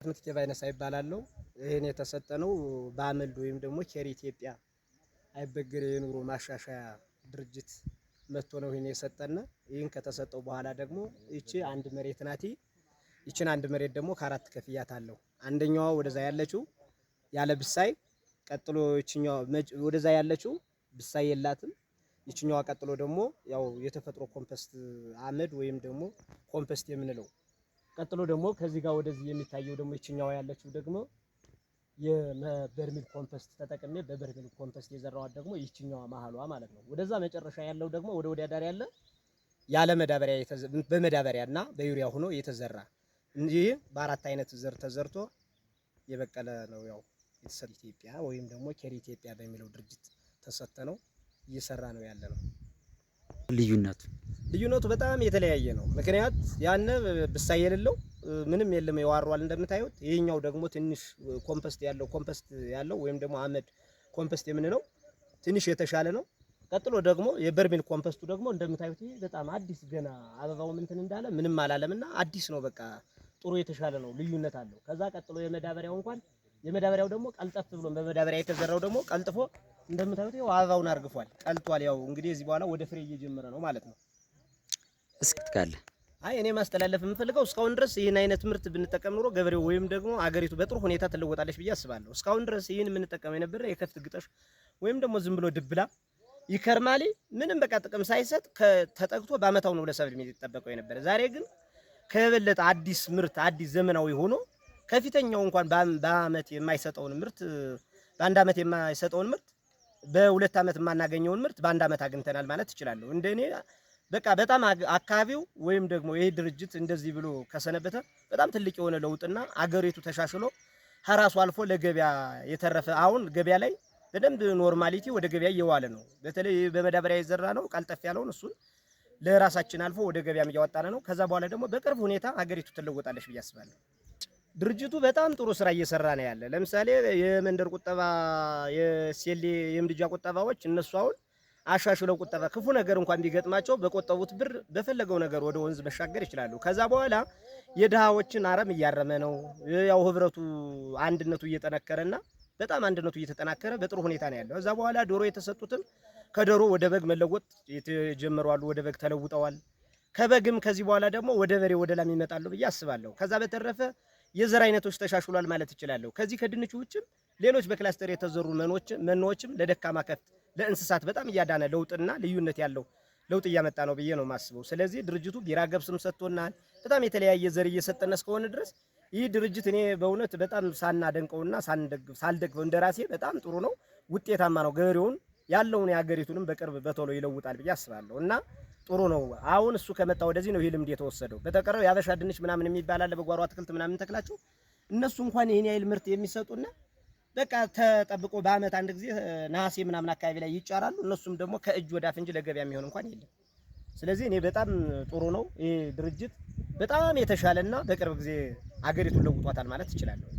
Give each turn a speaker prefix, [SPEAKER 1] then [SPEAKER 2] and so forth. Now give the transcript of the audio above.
[SPEAKER 1] ምትኬ ባይነሳ ይባላል። ይሄን የተሰጠነው በአመልድ ወይም ደግሞ ኬር ኢትዮጵያ አይበገሬ የኑሮ ማሻሻያ ድርጅት መጥቶ ነው ይሄን የሰጠነ። ይሄን ከተሰጠው በኋላ ደግሞ እቺ አንድ መሬት ናት። ይቺን አንድ መሬት ደግሞ ከአራት ከፍያት አለው። አንደኛዋ ወደዛ ያለችው ያለ ብሳይ፣ ቀጥሎ እቺኛዋ ወደዛ ያለችው ብሳይ የላትም። ይቺኛዋ ቀጥሎ ደግሞ ያው የተፈጥሮ ኮምፖስት አመድ ወይም ደግሞ ኮምፖስት የምንለው፣ ቀጥሎ ደግሞ ከዚህ ጋር ወደዚህ የሚታየው ደግሞ ይቺኛዋ ያለችው ደግሞ የበርሚል ኮምፖስት ተጠቅሜ በበርሚል ኮምፖስት የዘራዋት ደግሞ ይቺኛዋ መሃሏ ማለት ነው። ወደዛ መጨረሻ ያለው ደግሞ ወደ ወዲያ ዳር ያለ ያለ መዳበሪያ በመዳበሪያና በዩሪያ ሆኖ የተዘራ ይህ በአራት አይነት ዘር ተዘርቶ የበቀለ ነው። ያው የተሰጠ ኢትዮጵያ ወይም ደግሞ ኬር ኢትዮጵያ በሚለው ድርጅት ተሰጠነው እየሰራ ነው ያለ ነው። ልዩነቱ በጣም የተለያየ ነው። ምክንያት ያነ ብሳይ የሌለው ምንም የለም ይዋሯል እንደምታዩት። ይሄኛው ደግሞ ትንሽ ኮምፖስት ያለው ወይም ደግሞ አመድ ኮምፖስት የምንለው ትንሽ የተሻለ ነው። ቀጥሎ ደግሞ የበርሜል ኮምፖስቱ ደግሞ እንደምታዩት ይሄ በጣም አዲስ ገና አበባው እንትን እንዳለ ምንም አላለምና አዲስ ነው። በቃ ጥሩ የተሻለ ነው፣ ልዩነት አለው። ከዛ ቀጥሎ የመዳበሪያው ደግሞ ቀልጠፍ ብሎ በመዳበሪያ የተዘራው ደግሞ ቀልጥፎ እንደምታዩት ይሄው አበባውን አርግፏል፣ ቀልጧል። ያው እንግዲህ እዚህ በኋላ ወደ ፍሬ እየጀመረ ነው ማለት ነው።
[SPEAKER 2] እስክትካለ
[SPEAKER 1] እኔ ማስተላለፍ የምፈልገው እስካሁን ድረስ ይህን አይነት ምርት ብንጠቀም ኖሮ ገበሬው ወይም ደግሞ አገሪቱ በጥሩ ሁኔታ ትለወጣለች ብዬ አስባለሁ። እስካሁን ድረስ ይህን የምንጠቀመው የነበረ የከፍት ግጦሽ ወይም ደግሞ ዝም ብሎ ድብላ ይከርማሊ ምንም በቃ ጥቅም ሳይሰጥ ተጠቅቶ በአመታው ነው ለሰብል የሚጠበቀው የነበረ። ዛሬ ግን ከበለጠ አዲስ ምርት አዲስ ዘመናዊ ሆኖ ከፊተኛው እንኳን በአመት የማይሰጠውን ምርት በአንድ አመት የማይሰጠውን ምርት በሁለት አመት የማናገኘውን ምርት በአንድ አመት አግኝተናል ማለት እችላለሁ። እንደኔ በቃ በጣም አካባቢው ወይም ደግሞ ይሄ ድርጅት እንደዚህ ብሎ ከሰነበተ በጣም ትልቅ የሆነ ለውጥና አገሪቱ ተሻሽሎ ከራሱ አልፎ ለገበያ የተረፈ አሁን ገበያ ላይ በደንብ ኖርማሊቲ ወደ ገበያ እየዋለ ነው። በተለይ በመዳበሪያ የዘራ ነው ቀልጠፍ ያለውን እሱን ለራሳችን አልፎ ወደ ገበያ እያወጣነ ነው። ከዛ በኋላ ደግሞ በቅርብ ሁኔታ አገሪቱ ትለወጣለች ብዬ አስባለሁ። ድርጅቱ በጣም ጥሩ ስራ እየሰራ ነው ያለ። ለምሳሌ የመንደር ቁጠባ፣ የሴሌ የምድጃ ቁጠባዎች እነሱ አሁን አሻሽለው ቁጠባ ክፉ ነገር እንኳን ቢገጥማቸው በቆጠቡት ብር በፈለገው ነገር ወደ ወንዝ መሻገር ይችላሉ። ከዛ በኋላ የድሃዎችን አረም እያረመ ነው። ያው ህብረቱ አንድነቱ እየጠነከረና በጣም አንድነቱ እየተጠናከረ በጥሩ ሁኔታ ነው ያለው። ከዛ በኋላ ዶሮ የተሰጡትም ከዶሮ ወደ በግ መለወጥ የተጀመሩ አሉ፣ ወደ በግ ተለውጠዋል። ከበግም ከዚህ በኋላ ደግሞ ወደ በሬ ወደ ላም ይመጣሉ ብዬ አስባለሁ። ከዛ በተረፈ የዘር አይነቶች ተሻሽሏል ማለት እችላለሁ። ከዚህ ከድንቹ ውጭም ሌሎች በክላስተር የተዘሩ መኖዎችም ለደካማ ከብት ለእንስሳት በጣም እያዳነ ለውጥና ልዩነት ያለው ለውጥ እያመጣ ነው ብዬ ነው የማስበው። ስለዚህ ድርጅቱ ቢራ ገብስም ሰጥቶናል። በጣም የተለያየ ዘር እየሰጠነ እስከሆነ ድረስ ይህ ድርጅት እኔ በእውነት በጣም ሳናደንቀውና ሳልደግፈው እንደራሴ በጣም ጥሩ ነው፣ ውጤታማ ነው። ገበሬውን ያለውን የሀገሪቱንም በቅርብ በቶሎ ይለውጣል ብዬ አስባለሁ እና ጥሩ ነው። አሁን እሱ ከመጣ ወደዚህ ነው ይህ ልምድ የተወሰደው። በተቀረው የአበሻ ድንች ምናምን የሚባል አለ፣ በጓሮ አትክልት ምናምን ተክላቸው እነሱ እንኳን ይሄን ያህል ምርት የሚሰጡና በቃ ተጠብቆ በአመት አንድ ጊዜ ነሐሴ ምናምን አካባቢ ላይ ይጫራሉ። እነሱም ደግሞ ከእጅ ወዳፍ እንጂ ለገበያ የሚሆን እንኳን የለም። ስለዚህ እኔ በጣም ጥሩ ነው ይሄ ድርጅት፣ በጣም የተሻለና በቅርብ ጊዜ አገሪቱን ለውጧታል ማለት እችላለሁ።